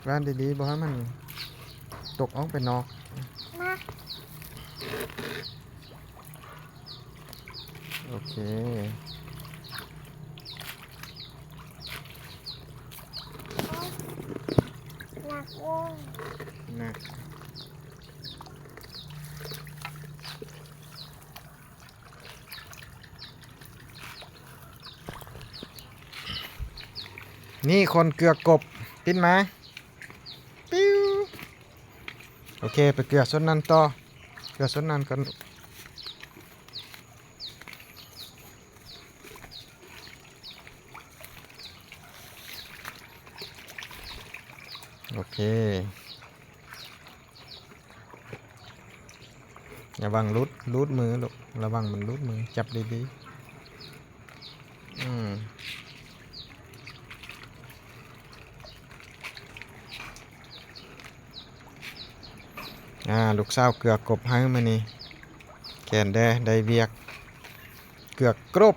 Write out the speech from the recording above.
ร้านดีๆบอกให้มันตกออกไปนอกมาโอเคหนักวงนะนี่คนเกลือกบปิ้นมาปิ้วโอเคไปเกลือส้นนั้นต่อเกลือส้นนั้นกันโอเคระวังรูดมือลูกระวังมันรูดมือจับดีๆลูกสาวเกลือกบให้มานี่แกนได้เวียกเกลือกกรบ